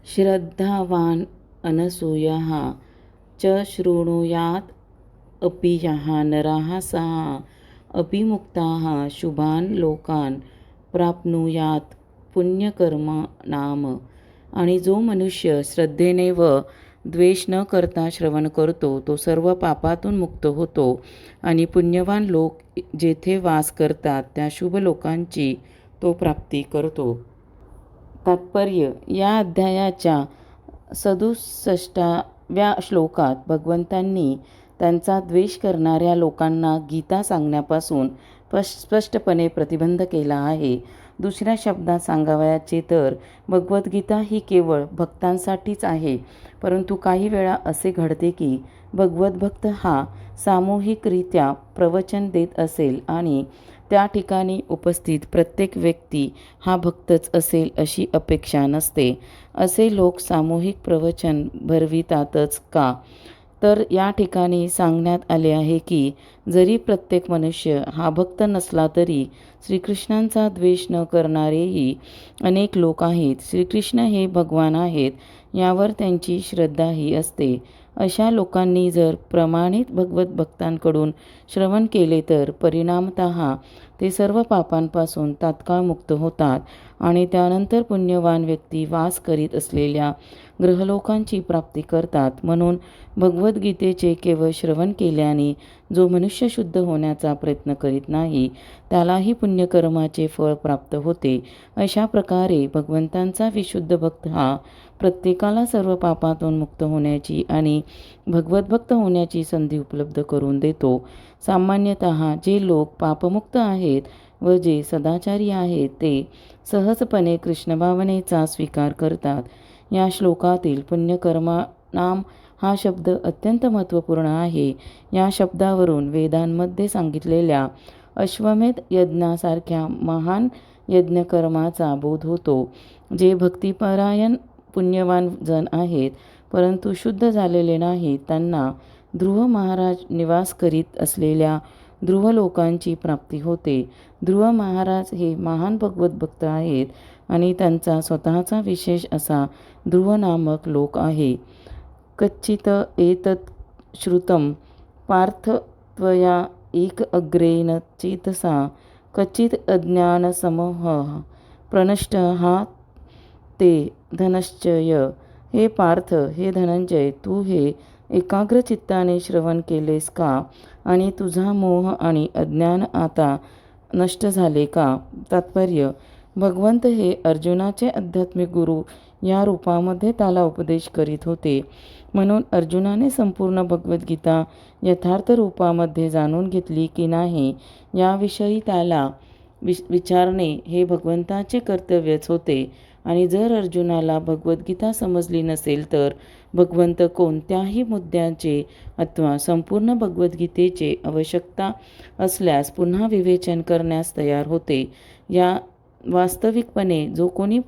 श्रद्धावान् अनसूयः च शृणुयात् अपि यः नरः सः अपि मुक्ताः शुभान् लोकान् प्राप्नुयात् पुण्यकर्म नाम. आणि जो मनुष्य श्रद्धेने व द्वेष न करता श्रवण करतो तो सर्व पापातून मुक्त होतो आणि पुण्यवान लोक जेथे वास करतात त्या शुभ लोकांची तो प्राप्ती करतो. तात्पर्य: या अध्यायाच्या 67व्या श्लोकात भगवंतांनी त्यांचा द्वेष करणाऱ्या लोकांना गीता सांगण्यापासून स्पष्टपणे प्रतिबंध केला आहे. दुसऱ्या शब्दात सांगावयाचे तर भगवद्गीता ही केवळ भक्तांसाठीच आहे, परंतु काही वेळा असे घडते की भगवद्भक्त हा सामूहिकरित्या प्रवचन देत असेल आणि त्या ठिकाणी उपस्थित प्रत्येक व्यक्ती हा भक्तच असेल अशी अपेक्षा नसते. असे लोक सामूहिक प्रवचन भरवितातच का? तर या ठिकाणी सांगण्यात आले आहे की जरी प्रत्येक मनुष्य हा भक्त नसला तरी श्रीकृष्णांचा द्वेष न करणारेही अनेक लोक आहेत. श्रीकृष्ण हे भगवान आहेत यावर त्यांची श्रद्धाही असते. अशा लोकांनी जर प्रमाणित भगवत भक्तांकडून श्रवण केले तर परिणामतः ते सर्व पापांपासून तात्काळ मुक्त होतात आणि त्यानंतर पुण्यवान व्यक्ती वास करीत असलेल्या ग्रहलोकांची प्राप्ती करतात. म्हणून भगवद्गीतेचे केवळ श्रवण केल्याने जो मनुष्य शुद्ध होण्याचा प्रयत्न करीत नाही त्यालाही पुण्यकर्माचे फळ प्राप्त होते. अशा प्रकारे भगवंतांचा विशुद्ध भक्त हा प्रत्येकाला सर्व पापातून मुक्त होण्याची आणि भगवद्भक्त होण्याची संधी उपलब्ध करून देतो. सामान्यतः जे लोक पापमुक्त आहेत व जे सदाचारी आहेत ते सहजपणे कृष्णभावनेचा स्वीकार करतात. या श्लोकातील पुण्यकर्माणाम हा शब्द अत्यंत महत्त्वपूर्ण आहे. या शब्दावरून वेदांमध्ये सांगितलेल्या अश्वमेध यज्ञासारख्या महान यज्ञकर्माचा बोध होतो. जे भक्तिपरायण पुण्यवान जन आहेत परंतु शुद्ध झालेले नाहीत त्यांना ध्रुव महाराज निवास करीत असलेल्या ध्रुव लोकांची प्राप्ती होते. ध्रुव महाराज हे महान भगवत भक्त आहेत आणि त्यांचा स्वतःचा विशेष असा ध्रुव नामक लोक आहे. कच्चित एतत् श्रुतं पार्थ त्वया एक अग्रेण चेतसा कच्चित अज्ञानसमूहः प्रणष्टः ते धनंजय. हे पार्थ, हे धनंजय, तू हे एकाग्र चित्ताने श्रवण केलेस का आणि तुझा मोह आणि अज्ञान आता नष्ट झाले का? तात्पर्य: भगवंत हे अर्जुनाचे आध्यात्मिक गुरु या रूपामध्ये त्याला उपदेश करीत होते. म्हणून अर्जुनाने संपूर्ण भगवद्गीता यथार्थ रूपामध्ये जाणून घेतली की नाही याविषयी त्याला विचारणे हे भगवंताचे कर्तव्यच होते. आणि जर अर्जुनाला भगवद्गीता समजली नसेल तर भगवंत कोणत्याही मुद्द्याचे अथवा संपूर्ण भगवद्गीतेचे आवश्यकता असल्यास पुन्हा विवेचन करण्यास तयार होते. या वास्तविकपणे जो कोणी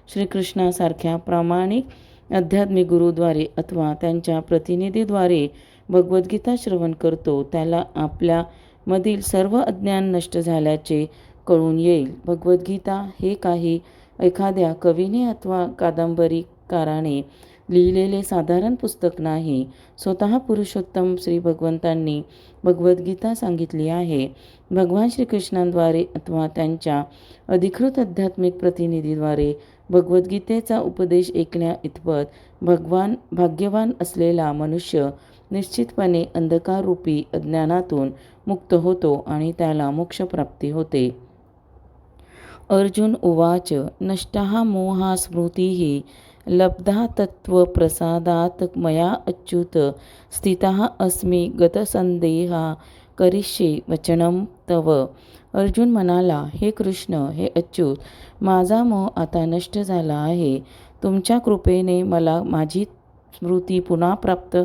श्रीकृष्णासारख्या प्रामाणिक आध्यात्मिक गुरुद्वारे अथवा त्यांच्या प्रतिनिधीद्वारे भगवद्गीता श्रवण करतो त्याला आपल्यामधील सर्व अज्ञान नष्ट झाल्याचे कळून येईल. भगवद्गीता हे काही एखाद्या कवीने अथवा कादंबरीकाराने लिहिलेले साधारण पुस्तक नाही. स्वतः पुरुषोत्तम श्री भगवंतांनी भगवद्गीता सांगितली आहे. भगवान श्रीकृष्णांद्वारे अथवा त्यांच्या अधिकृत आध्यात्मिक प्रतिनिधीद्वारे भगवद्गीतेचा उपदेश ऐकण्या इतपत भाग्यवान असलेला मनुष्य निश्चितपणे अंधकाररूपी अज्ञानातून मुक्त होतो आणि त्याला मोक्षप्राप्ती होते. अर्जुन उवाच नष्टः मोहा स्मृतिः लब्धा तत्त्वप्रसादात् मया अच्युत स्थितः अस्मि गतसंदेहा करिष्ये वचनं तव. अर्जुन म्हणाला, हे कृष्ण, हे अच्युत, माझा मोह आता नष्ट झाला आहे. तुमच्या कृपेने मला माझी स्मृती पुन्हा प्राप्त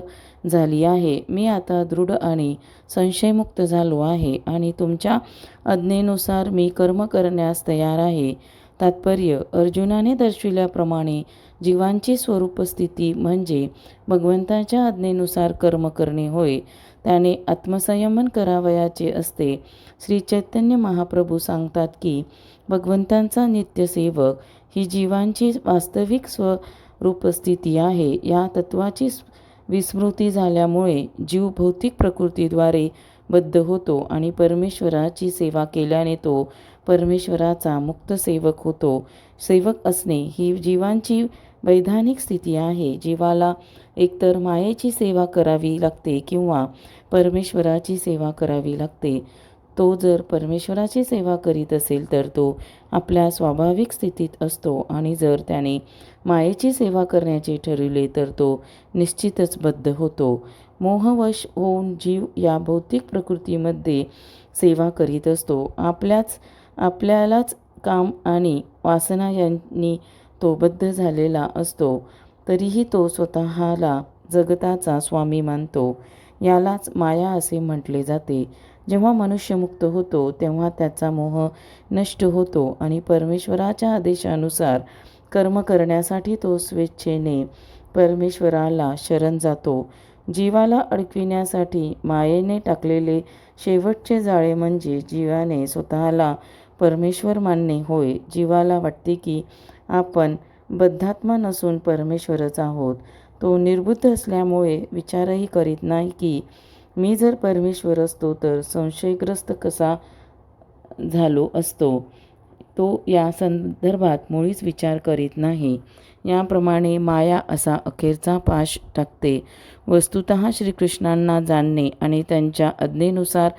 झाली आहे. मी आता दृढ आणि संशयमुक्त झालो आहे आणि तुमच्या आज्ञेनुसार मी कर्म करण्यास तयार आहे. तात्पर्य: अर्जुनाने दर्शविल्याप्रमाणे जीवांची स्वरूप स्थिती म्हणजे भगवंताच्या आज्ञेनुसार कर्म करणे होय. त्याने आत्मसंयमन करावयाचे असते. श्री चैतन्य महाप्रभू सांगतात की भगवंतांचा नित्यसेवक ही जीवांची वास्तविक रूपस्थिती आहे. या तत्वाची विस्मृती झाल्यामुळे जीव भौतिक प्रकृतीद्वारे बद्ध होतो आणि परमेश्वराची सेवा केल्याने तो परमेश्वराचा मुक्त सेवक होतो. सेवक असणे ही जीवांची वैधानिक स्थिती आहे. जीवाला एकतर मायेची सेवा करावी लागते किंवा परमेश्वराची सेवा करावी लागते. तो जर परमेश्वराची सेवा करीत असेल तर तो आपल्या स्वाभाविक स्थितीत असतो आणि जर त्याने मायेची सेवा करण्याचे ठरविले तर तो निश्चितच बद्ध होतो. मोहवश होऊन जीव या भौतिक प्रकृतीमध्ये सेवा करीत असतो. आपल्यालाच काम आणि वासना यांनी तो बद्ध झालेला असतो. तरीही तो स्वतःला जगताचा स्वामी मानतो. यालाच माया असे म्हटले जाते. जेव्हा मनुष्य मुक्त होतो तेव्हा त्याचा मोह नष्ट होतो आणि परमेश्वराच्या आदेशानुसार कर्म करण्यासाठी तो स्वेच्छेने परमेश्वराला शरण जातो. जीवाला अडकविण्यासाठी मायेने टाकलेले शेवटचे जाळे म्हणजे जीवाने स्वतःला परमेश्वर मानणे होय. जीवाला वाटते की आपण बद्धात्मा नसून परमेश्वरच आहोत. तो निर्बुद्ध असल्यामुळे विचारही करीत नाही की मी जर परमेश्वर असतो तर संशयग्रस्त कसा झालो असतो. तो या संदर्भात मुळीच विचार करीत नाही. याप्रमाणे माया असा अखेरचा पाश टाकते. वस्तुतः श्रीकृष्णांना जाणणे आणि त्यांच्या आज्ञेनुसार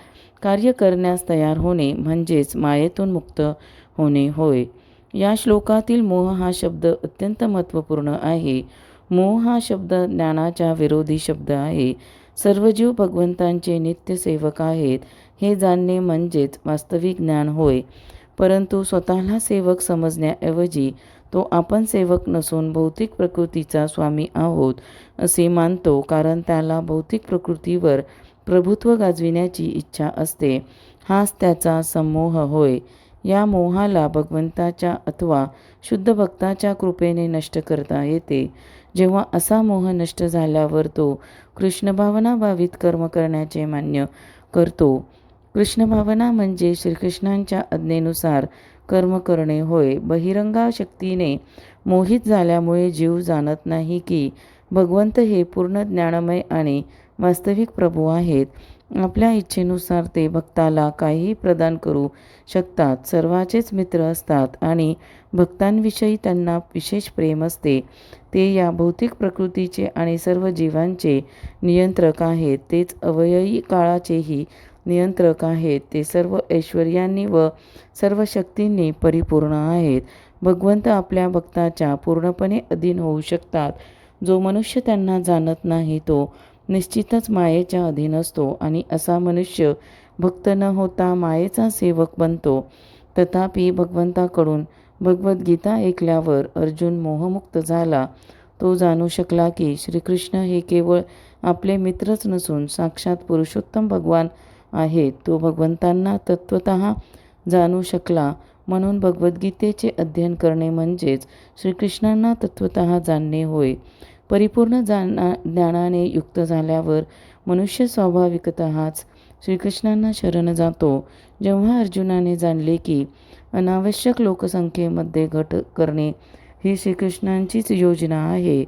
कार्य करण्यास तयार होणे म्हणजेच मायेतून मुक्त होणे होय. या श्लोकातील मोह हा शब्द अत्यंत महत्त्वपूर्ण आहे. मोह हा शब्द ज्ञानाच्या विरोधी शब्द आहे. सर्व जीव भगवंतांचे नित्य सेवक आहेत हे जाणणे म्हणजेच वास्तविक ज्ञान होय. परंतु स्वतःला सेवक समजण्याऐवजी तो आपण सेवक नसून भौतिक प्रकृतीचा स्वामी आहोत असे मानतो, कारण त्याला भौतिक प्रकृतीवर प्रभुत्व गाजविण्याची इच्छा असते. हाच त्याचा संमोह होय. या मोहाला भगवंताच्या अथवा शुद्ध भक्ताच्या कृपेने नष्ट करता येते. जेव्हा असा मोह नष्ट झाल्यावर तो कृष्णभावना भावित कर्म करण्याचे मान्य करतो. कृष्णभावना म्हणजे श्रीकृष्णांच्या आज्ञेनुसार कर्म करणे होय. बहिरंगा शक्तीने मोहित झाल्यामुळे जीव जाणत नाही की भगवंत हे पूर्ण ज्ञानमय आणि वास्तविक प्रभू आहेत. आपल्या इच्छेनुसार ते भक्ताला काहीही प्रदान करू शकतात, सर्वांचेच मित्र असतात आणि भक्तांविषयी त्यांना विशेष प्रेम असते. ते या भौतिक प्रकृतीचे आणि सर्व जीवांचे नियंत्रक आहेत. तेच अव्ययी काळाचेही नियंत्रक आहेत. ते सर्व ऐश्वर्यांनी व सर्व शक्तींनी परिपूर्ण आहेत. भगवंत आपल्या भक्ताच्या पूर्णपणे अधीन होऊ शकतात. जो मनुष्य त्यांना जाणत नाही तो निश्चितच मायेच्या अधीन असतो आणि असा मनुष्य भक्त न होता मायेचा सेवक बनतो. तथापि भगवंताकडून भगवद्गीता ऐकल्यावर अर्जुन मोहमुक्त झाला. तो जाणू शकला की श्रीकृष्ण हे केवळ आपले मित्रच नसून साक्षात पुरुषोत्तम भगवान आहेत. तो भगवंतांना तत्वतः जाणू शकला. म्हणून भगवद्गीतेचे अध्ययन करणे म्हणजेच श्रीकृष्णांना तत्वतः जाणणे होय. परिपूर्ण ज्ञानाने युक्त झाल्यावर मनुष्य स्वाभाविकतःच श्रीकृष्णांना शरण जातो. जेव्हा अर्जुनाने जाणले की अनावश्यक लोकसंख्येमध्ये घट करणे ही श्रीकृष्णांचीच योजना आहे,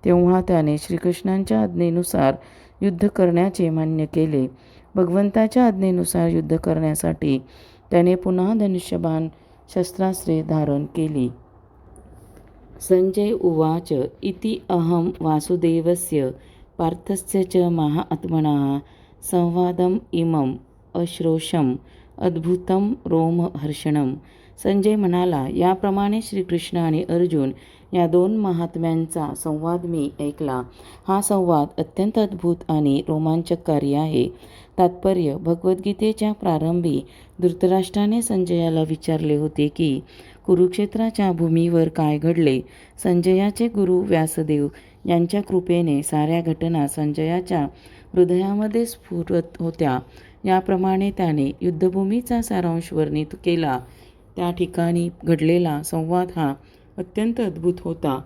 तेव्हा त्याने श्रीकृष्णांच्या आज्ञेनुसार युद्ध करण्याचे मान्य केले. भगवंताच्या आज्ञेनुसार युद्ध करण्यासाठी त्याने पुन्हा धनुष्यबाण शस्त्रास्त्रे धारण केली. संजय उवाच इति अहं वासुदेवस्य पार्थस्य च महात्मनः संवादम् इमम् अश्रोषम् अद्भुतं रोमहर्षणं. संजय म्हणाला, याप्रमाणे श्रीकृष्ण आणि अर्जुन या दोन महात्म्यांचा संवाद मी ऐकला. हा संवाद अत्यंत अद्भुत आणि रोमांचकारी आहे. तात्पर्य: भगवद्गीतेच्या प्रारंभी धृतराष्ट्राने संजयाला विचारले होते की कुरुक्षेत्राच्या भूमीवर काय घडले. संजयाचे गुरु व्यासदेव यांच्या कृपेने साऱ्या घटना संजयाच्या हृदयामध्ये स्फुरत होत्या. याप्रमाणे त्याने युद्धभूमीचा सारांश वर्णित केला. त्या ठिकाणी घडलेला संवाद हा अत्यंत अद्भुत होता,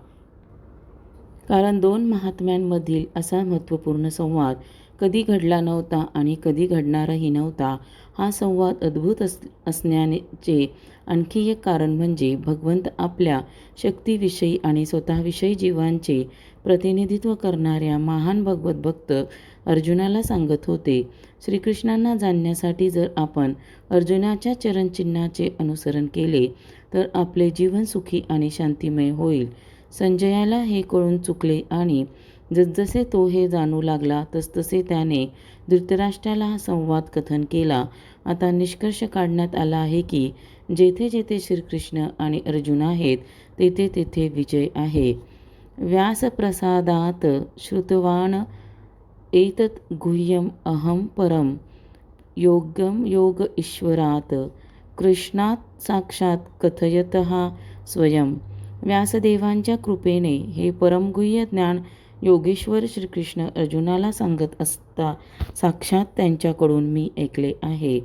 कारण दोन महात्म्यांमधील असा महत्त्वपूर्ण संवाद कधी घडला नव्हता आणि कधी घडणारही नव्हता. हा संवाद अद्भुत असण्याचे आणखी एक कारण म्हणजे भगवंत आपल्या शक्तीविषयी आणि स्वतःविषयी जीवांचे प्रतिनिधित्व करणाऱ्या महान भगवत भक्त अर्जुनाला सांगत होते. श्रीकृष्णांना जाणण्यासाठी जर आपण अर्जुनाच्या चरणचिन्हाचे अनुसरण केले तर आपले जीवन सुखी आणि शांतिमय होईल. संजयाला हे कळून चुकले आणि जसजसे तो हे जाणू लागला तसतसे त्याने धृतराष्ट्राला हा संवाद कथन केला. आता निष्कर्ष काढण्यात आला आहे की जेथे जेथे श्रीकृष्ण आणि अर्जुन आहेत तेथे तेथे विजय आहे. व्यासप्रसादात श्रुतवान एतत् गुह्यम अहम परम योगम योग ईश्वरात कृष्णात साक्षात कथयतः स्वयं. व्यासदेवांच्या कृपेने हे परमगुह्य ज्ञान योगेश्वर श्रीकृष्ण अर्जुनाला सांगत असता साक्षात त्यांच्याकडून मी ऐकले आहे.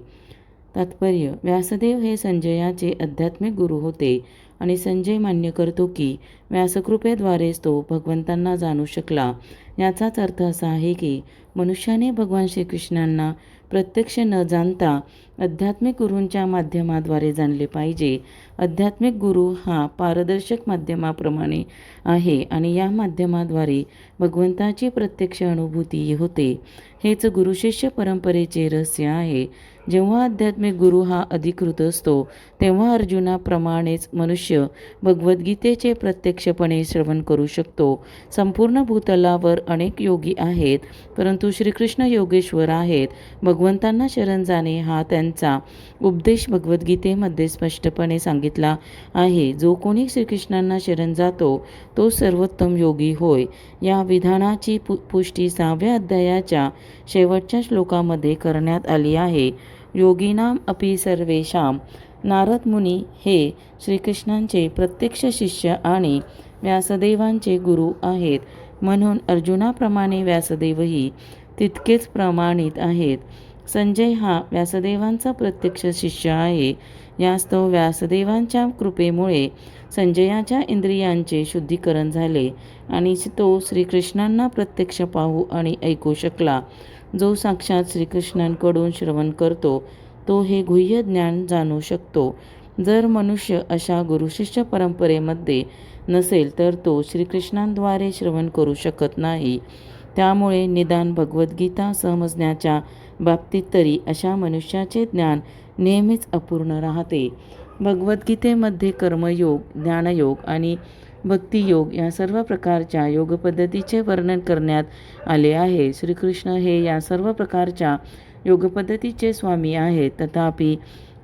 तात्पर्य: व्यासदेव हे संजयाचे आध्यात्मिक गुरु होते आणि संजय मान्य करतो की व्यासकृपेद्वारेच तो भगवंतांना जाणू शकला. याचाच अर्थ असा आहे की मनुष्याने भगवान श्रीकृष्णांना प्रत्यक्ष न जाणता आध्यात्मिक गुरूंच्या माध्यमाद्वारे जाणले पाहिजे. आध्यात्मिक गुरु हा पारदर्शक माध्यमाप्रमाणे आहे आणि या माध्यमाद्वारे भगवंताची प्रत्यक्ष अनुभूती होते. हेच गुरुशिष्य परंपरेचे रहस्य आहे. जेव्हा आध्यात्मिक गुरु हा अधिकृत असतो तेव्हा अर्जुनाप्रमाणेच मनुष्य भगवद्गीतेचे प्रत्यक्षपणे श्रवण करू शकतो. संपूर्ण भूतलावर अनेक योगी आहेत परंतु श्रीकृष्ण योगेश्वर आहेत. भगवंतांना शरण जाणे हा त्यांचा उपदेश भगवद्गीतेमध्ये स्पष्टपणे सांगितला आहे. जो कोणी श्रीकृष्णांना शरण जातो तो सर्वोत्तम योगी होय. या विधानाची पुष्टी 6व्या अध्यायाच्या शेवटच्या श्लोकामध्ये करण्यात आली आहे. योगिनाम अपि सर्वेषां नारद मुनी हे श्रीकृष्णांचे प्रत्यक्ष शिष्य आणि व्यासदेवांचे गुरु आहेत. म्हणून अर्जुनाप्रमाणे व्यासदेवही तितकेच प्रमाणित आहेत. संजय हा व्यासदेवांचा प्रत्यक्ष शिष्य आहे. यास्तव व्यासदेवांच्या कृपेमुळे संजयाच्या इंद्रियांचे शुद्धीकरण झाले आणि तो श्रीकृष्णांना प्रत्यक्ष पाहू आणि ऐकू शकला. जो साक्षात श्रीकृष्णांकडून श्रवण करतो तो हे गुह्य ज्ञान जाणू शकतो. जर मनुष्य अशा गुरुशिष्य परंपरेमध्ये नसेल तर तो श्रीकृष्णांद्वारे श्रवण करू शकत नाही. त्यामुळे निदान भगवद्गीता समजण्याच्या बाबतीत तरी अशा मनुष्याचे ज्ञान नेहमीच अपूर्ण राहते. भगवद्गीतेमध्ये कर्मयोग, ज्ञानयोग आणि भक्तियोग या सर्व प्रकारच्या योगपद्धतीचे वर्णन करण्यात आले आहे. श्रीकृष्ण हे या सर्व प्रकारच्या योगपद्धतीचे स्वामी आहेत. तथापि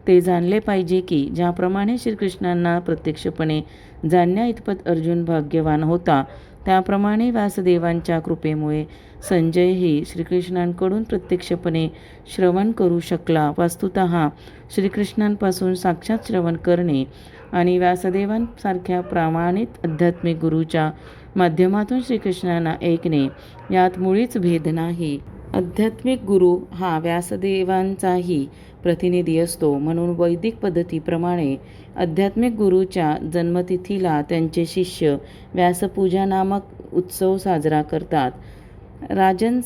ते जाणले पाहिजे की ज्याप्रमाणे श्रीकृष्णांना प्रत्यक्षपणे जाणण्या इतपत अर्जुन भाग्यवान होता त्याप्रमाणे व्यासदेवांच्या कृपेमुळे संजयही श्रीकृष्णांकडून प्रत्यक्षपणे श्रवण करू शकला. वस्तुतः श्रीकृष्णांपासून साक्षात श्रवण करणे आणि व्यासदेवांसारख्या प्रामाणिक आध्यात्मिक गुरूच्या माध्यमातून श्रीकृष्णांना ऐकणे यात मुळीच भेद नाही. आध्यात्मिक गुरु हा व्यासदेवांचाही प्रतिनिधी असतो. म्हणून वैदिक पद्धतीप्रमाणे आध्यात्मिक गुरूच्या जन्मतिथीला त्यांचे शिष्य व्यासपूजा नामक उत्सव साजरा करतात. राजन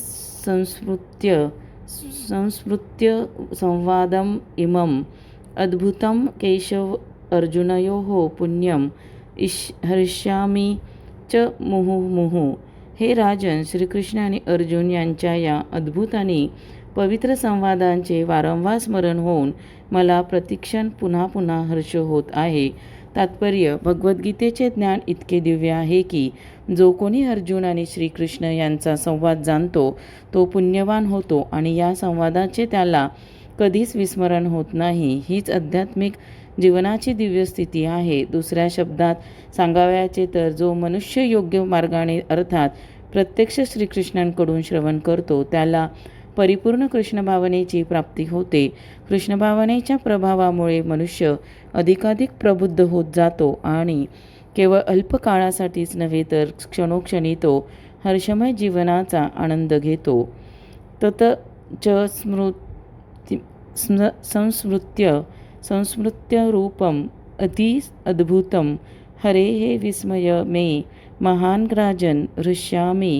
संस्मृत्य संवादम इमं अद्भुतं केशव अर्जुनयोः पुण्यम हरिष्यामि च मुहुर्मुहुः. हे राजन, श्रीकृष्ण आणि अर्जुन यांच्या या अद्भुत आणि पवित्र संवादांचे वारंवार स्मरण होऊन मला प्रतिक्षण पुन्हा पुन्हा हर्ष होत आहे. तात्पर्य: भगवद्गीतेचे ज्ञान इतके दिव्य आहे की जो कोणी अर्जुन आणि श्रीकृष्ण यांचा संवाद जाणतो तो पुण्यवान होतो आणि या संवादाचे त्याला कधीच विस्मरण होत नाही. हीच आध्यात्मिक जीवनाची दिव्य स्थिती आहे. दुसऱ्या शब्दात सांगावयाचे तर जो मनुष्य योग्य मार्गाने अर्थात प्रत्यक्ष श्रीकृष्णांकडून श्रवण करतो त्याला परिपूर्ण कृष्णभावनेची प्राप्ती होते. कृष्णभावनेच्या प्रभावामुळे मनुष्य अधिकाधिक प्रबुद्ध होत जातो आणि केवळ अल्प काळासाठीच नव्हे तर क्षणोक्षणी तो हर्षमय जीवनाचा आनंद घेतो. तत च संस्मृत्य रूपम अति अद्भुतं हरेः विस्मय मे महान् राजन् हृष्यामि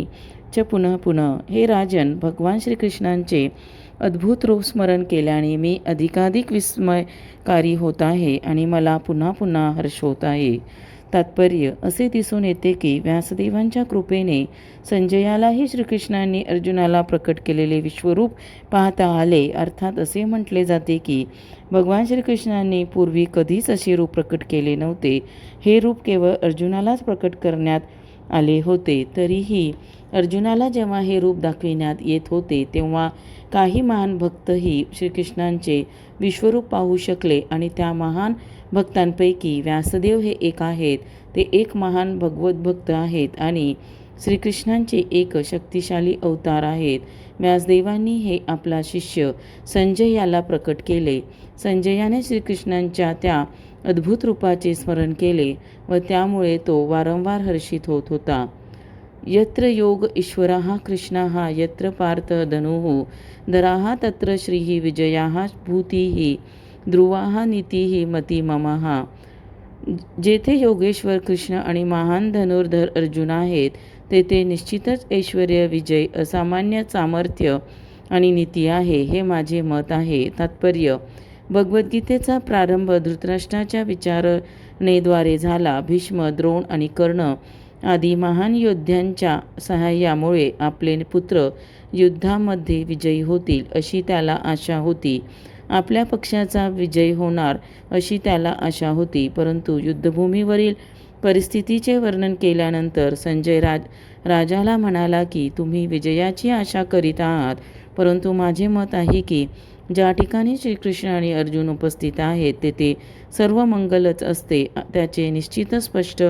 च पुनः पुनः. हे राजन, भगवान श्रीकृष्णांचे अद्भुत रूप स्मरण केल्याने मी अधिकाधिक विस्मयकारी होत आहे आणि मला पुन्हा पुन्हा हर्ष होत आहे. तात्पर्य असे दिसून येते की व्यासदेवांच्या कृपेने संजयालाही श्रीकृष्णांनी अर्जुनाला प्रकट केलेले विश्वरूप पाहता आले. अर्थात असे म्हटले जाते की भगवान श्रीकृष्णांनी पूर्वी कधीच असे रूप प्रकट केले नव्हते. हे रूप केवळ अर्जुनालाच प्रकट करण्यात आले होते. तरीही अर्जुनाला जेव्हा हे रूप दाखविण्यात येत होते तेव्हा काही महान भक्तही श्रीकृष्णांचे विश्वरूप पाहू शकले आणि त्या महान भक्तांपैकी व्यासदेव हे एक आहेत. ते एक महान भगवत भक्त आहेत आणि श्रीकृष्णांचे एक शक्तिशाली अवतार आहेत. व्यासदेवांनी हे आपला शिष्य संजय याला प्रकट केले. संजयाने श्रीकृष्णांच्या त्या अद्भुत रूपाचे स्मरण केले व त्यामुळे तो वारंवार हर्षित होत होता. यत्र योग ईश्वरः कृष्णः यत्र पार्थ धनुः धराः तत्र श्रीः विजयाः भूतिः ध्रुवाः नीतिः मती ममः. जेथे योगेश्वर कृष्ण आणि महान धनुर्धर अर्जुन आहेत तेथे निश्चितच ऐश्वर्य, विजय, असामान्य सामर्थ्य आणि नीती आहे, हे माझे मत आहे. तात्पर्य भगवद्गीतेचा प्रारंभ धृतराष्ट्राच्या विचारणेद्वारे झाला. भीष्म, द्रोण आणि कर्ण आदी महान योद्ध्यांच्या सहाय्यामुळे आपले पुत्र युद्धामध्ये विजयी होतील अशी त्याला आशा होती. आपल्या पक्षाचा विजय होणार अशी त्याला आशा होती. परंतु युद्धभूमीवरील परिस्थितीचे वर्णन केल्यानंतर संजय राजाला म्हणाला की तुम्ही विजयाची आशा करीत आहात, परंतु माझे मत आहे की ज्या ठिकाणी श्रीकृष्ण आणि अर्जुन उपस्थित आहेत तेथे सर्व मंगलच असते. त्याचे निश्चितच स्पष्ट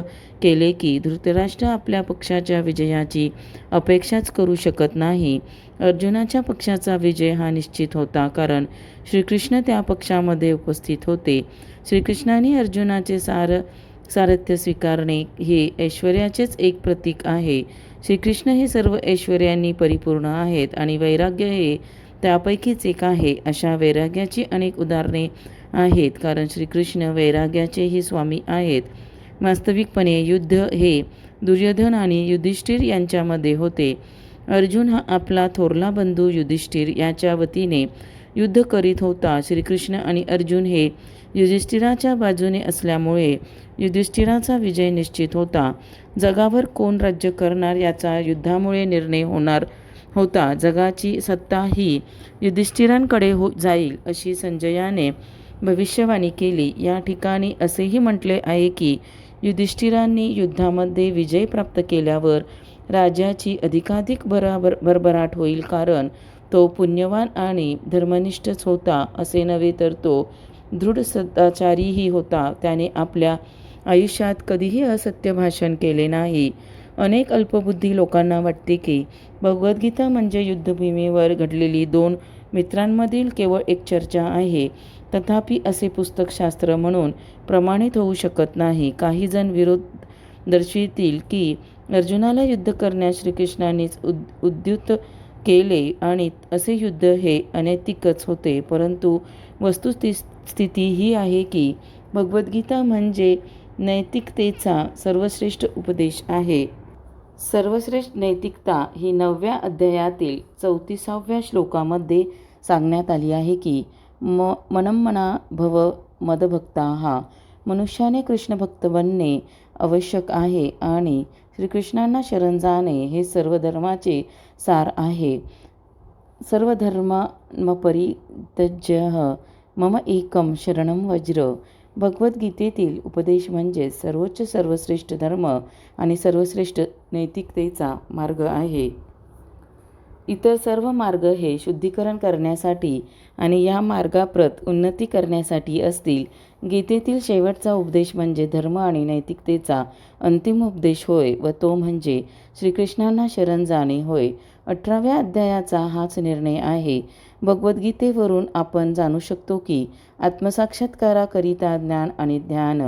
केले की धृतराष्ट्र आपल्या पक्षाच्या विजयाची अपेक्षाच करू शकत नाही. अर्जुनाच्या पक्षाचा विजय हा निश्चित होता कारण श्रीकृष्ण त्या पक्षामध्ये उपस्थित होते. श्रीकृष्णाने अर्जुनाचे सारथ्य स्वीकारणे हे ऐश्वर्याचेच एक प्रतीक आहे. श्रीकृष्ण हे सर्व ऐश्वर्यांनी परिपूर्ण आहेत आणि वैराग्य हे त्यापैकीच एक आहे. अशा वैराग्याची अनेक उदाहरणे आहेत कारण श्रीकृष्ण वैराग्याचेही स्वामी आहेत. वास्तविकपणे युद्ध हे दुर्योधन आणि युधिष्ठिर यांच्यामध्ये होते. अर्जुन हा आपला थोरला बंधू युधिष्ठिर याच्या वतीने युद्ध करीत होता. श्रीकृष्ण आणि अर्जुन हे युधिष्ठिराच्या बाजूने असल्यामुळे युधिष्ठिराचा विजय निश्चित होता. जगावर कोण राज्य करणार याचा युद्धामुळे निर्णय होणार होता. जगाची सत्ता ही युधिष्ठिरांकडे जाईल अशी संजयाने भविष्यवाणी केली. या ठिकाणी असेही म्हटले आहे की युधिष्ठिरांनी युद्धामध्ये विजय प्राप्त केल्यावर राजाची अधिकाधिक भरभराट होईल कारण तो पुण्यवान आणि धर्मनिष्ठच होता. असे नव्हे तर तो दृढ सदाचारीही होता. त्याने आपल्या आयुष्यात कधीही असत्य भाषण केले नाही. अनेक अल्पबुद्धी लोकांना वाटते की भगवद्गीता म्हणजे युद्धभूमीवर घडलेली दोन मित्रांमधील केवळ एक चर्चा आहे. तथापि असे पुस्तक शास्त्र म्हणून प्रमाणित होऊ शकत नाही. काही जण विरोध दर्शवितील की अर्जुनाला युद्ध करण्यास श्रीकृष्णांनीच उद्युक्त केले आणि असे युद्ध हे अनैतिकच होते. परंतु वस्तुस्थिती ही आहे की भगवद्गीता म्हणजे नैतिकतेचा सर्वश्रेष्ठ उपदेश आहे. सर्वश्रेष्ठ नैतिकता ही 9व्या अध्यायातील 34व्या श्लोकामध्ये सांगण्यात आली आहे की मनमना भव मदभक्ता हा. मनुष्याने कृष्णभक्त बनणे आवश्यक आहे आणि श्रीकृष्णांना शरण जाणे हे सर्व धर्माचे सार आहे. सर्व धर्म परित्यज्य मम एकम शरणम वज्र. भगवद्गीतेतील उपदेश म्हणजे सर्वश्रेष्ठ धर्म आणि सर्वश्रेष्ठ नैतिकतेचा मार्ग आहे. इतर सर्व मार्ग हे शुद्धीकरण करण्यासाठी आणि या मार्गाप्रत उन्नती करण्यासाठी असतील. गीतेतील शेवटचा उपदेश म्हणजे धर्म आणि नैतिकतेचा अंतिम उपदेश होय व तो म्हणजे श्रीकृष्णांना शरण जाणे होय. 18व्या अध्यायाचा हाच निर्णय आहे. भगवद्गीतेवरून आपण जाणू शकतो की आत्मसाक्षात्काराकरिता ज्ञान आणि ध्यान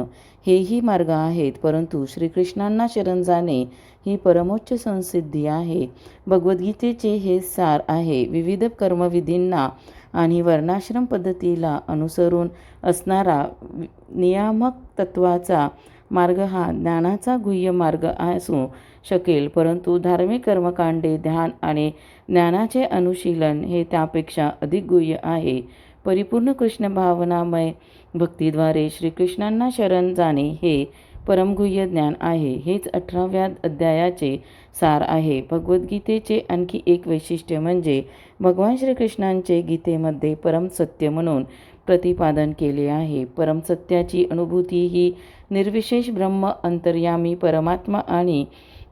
हेही मार्ग आहेत, परंतु श्रीकृष्णांना शरण जाणे ही परमोच्च संसिद्धी आहे. भगवद्गीतेचे हे सार आहे. विविध कर्मविधींना आणि वर्णाश्रम पद्धतीला अनुसरून असणारा नियामक तत्वाचा मार्ग हा ज्ञानाचा गुह्य मार्ग असून शकेल, परंतु धार्मिक कर्मकांडे, ध्यान आणि ज्ञानाचे अनुशीलन हे त्यापेक्षा अधिक गुह्य आहे. परिपूर्ण कृष्ण भावनामय भक्तीद्वारे श्रीकृष्णांना शरण जाणे हे परमगुह्य ज्ञान आहे. हेच 18व्या अध्यायाचे सार आहे. भगवद्गीतेचे आणखी एक वैशिष्ट्य म्हणजे भगवान श्रीकृष्णांचे गीतेमध्ये परमसत्य म्हणून प्रतिपादन केले आहे. परमसत्याची अनुभूती ही निर्विशेष ब्रह्म, अंतर्यामी परमात्मा आणि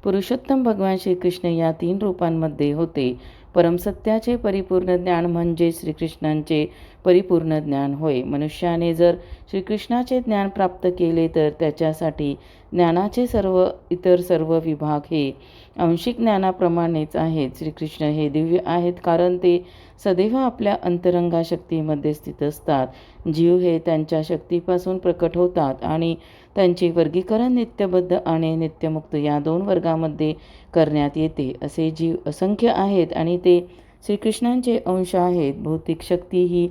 पुरुषोत्तम भगवान श्रीकृष्ण या 3 रूपांमध्ये होते. परमसत्याचे परिपूर्ण ज्ञान म्हणजे श्रीकृष्णांचे परिपूर्ण ज्ञान होय. मनुष्याने जर श्रीकृष्णाचे ज्ञान प्राप्त केले तर त्याच्यासाठी ज्ञानाचे इतर सर्व विभाग हे आंशिक ज्ञानाप्रमाणेच आहेत. श्रीकृष्ण हे दिव्य आहेत कारण ते सदैव आपल्या अंतरंगा शक्तीमध्ये स्थित असतात. जीव हे त्यांच्या शक्तीपासून प्रकट होतात आणि त्यांचे वर्गीकरण नित्यबद्ध आणि नित्यमुक्त या 2 वर्गामध्ये करण्यात येते. असे जीव असंख्य आहेत आणि ते श्रीकृष्णांचे अंश आहेत. भौतिक शक्ती ही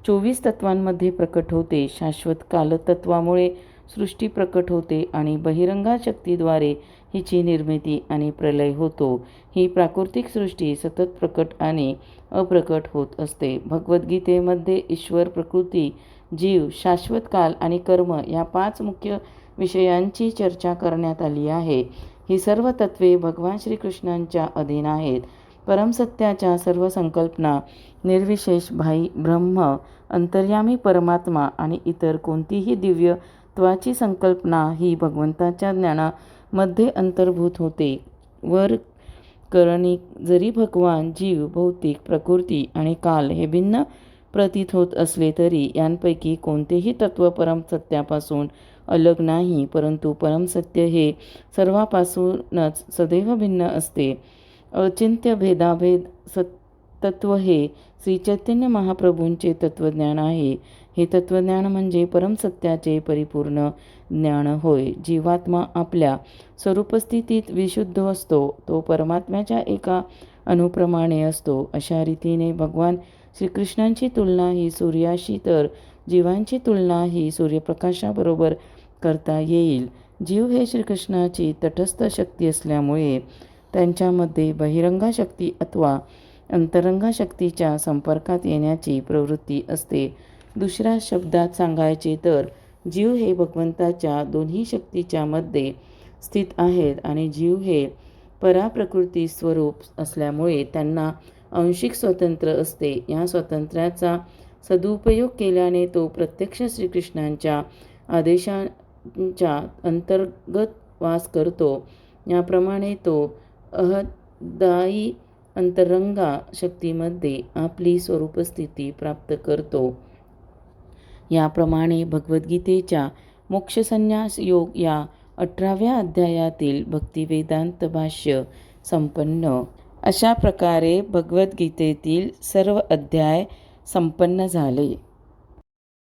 24 तत्वांमध्ये प्रकट होते. शाश्वत कालतत्वामुळे सृष्टी प्रकट होते आणि बहिरंगा शक्तीद्वारे हिची निर्मिती आणि प्रलय होतो. ही प्राकृतिक सृष्टी सतत प्रकट आणि अप्रकट होत असते. भगवद्गीतेमध्ये ईश्वर, प्रकृती, जीव, शाश्वत काल आणि कर्म या 5 मुख्य विषयांची चर्चा करण्यात आली आहे. ही सर्व तत्वे भगवान श्रीकृष्णांच्या अधीन आहेत. परमसत्याच्या सर्व संकल्पना निर्विशेष ब्रह्म, अंतर्यामी परमात्मा आणि इतर कोणतीही दिव्यत्वाची संकल्पना ही भगवंताच्या ज्ञानामध्ये अंतर्भूत होते. वर करणी जरी भगवान, जीव, भौतिक, प्रकृती आणि काल हे भिन्न प्रतीत होत असले तरी यांपैकी कोणतेही तत्व परमसत्यापासून अलग नाही, परंतु परमसत्य हे सर्वांपासूनच सदैव भिन्न असते. अचिंत्य भेदाभेद तत्व हे श्रीचैतन्य महाप्रभूंचे तत्वज्ञान आहे. हे तत्वज्ञान म्हणजे परमसत्याचे परिपूर्ण ज्ञान होय. जीवात्मा आपल्या स्वरूपस्थितीत विशुद्ध असतो. तो परमात्म्याच्या एका अणुप्रमाणे असतो. अशा रीतीने भगवान श्रीकृष्णांची तुलना ही सूर्याशी तर जीवांची तुलना ही सूर्यप्रकाशाबरोबर करता येईल. जीव हे श्रीकृष्णाची तटस्थ शक्ती असल्यामुळे त्यांच्यामध्ये बहिरंगा शक्ती अथवा अंतरंगा शक्तीच्या संपर्कात येण्याची प्रवृत्ती असते. दुसऱ्या शब्दात सांगायचे तर जीव हे भगवंताच्या दोन्ही शक्तीच्या मध्ये स्थित आहेत आणि जीव हे पराप्रकृती स्वरूप असल्यामुळे त्यांना आंशिक स्वातंत्र्य असते. या स्वातंत्र्याचा सदुपयोग केल्याने तो प्रत्यक्ष श्रीकृष्णांच्या आदेशांच्या अंतर्गत वास करतो. याप्रमाणे तो अहदायी अंतरंगा शक्तीमध्ये आपली स्वरूपस्थिती प्राप्त करतो. याप्रमाणे भगवद्गीतेच्या मोक्षसंन्यास योग या 18व्या अध्यायातील भक्तिवेदांत भाष्य संपन्न. अशा प्रकारे भगवद्गीतेतील सर्व अध्याय संपन्न झाले.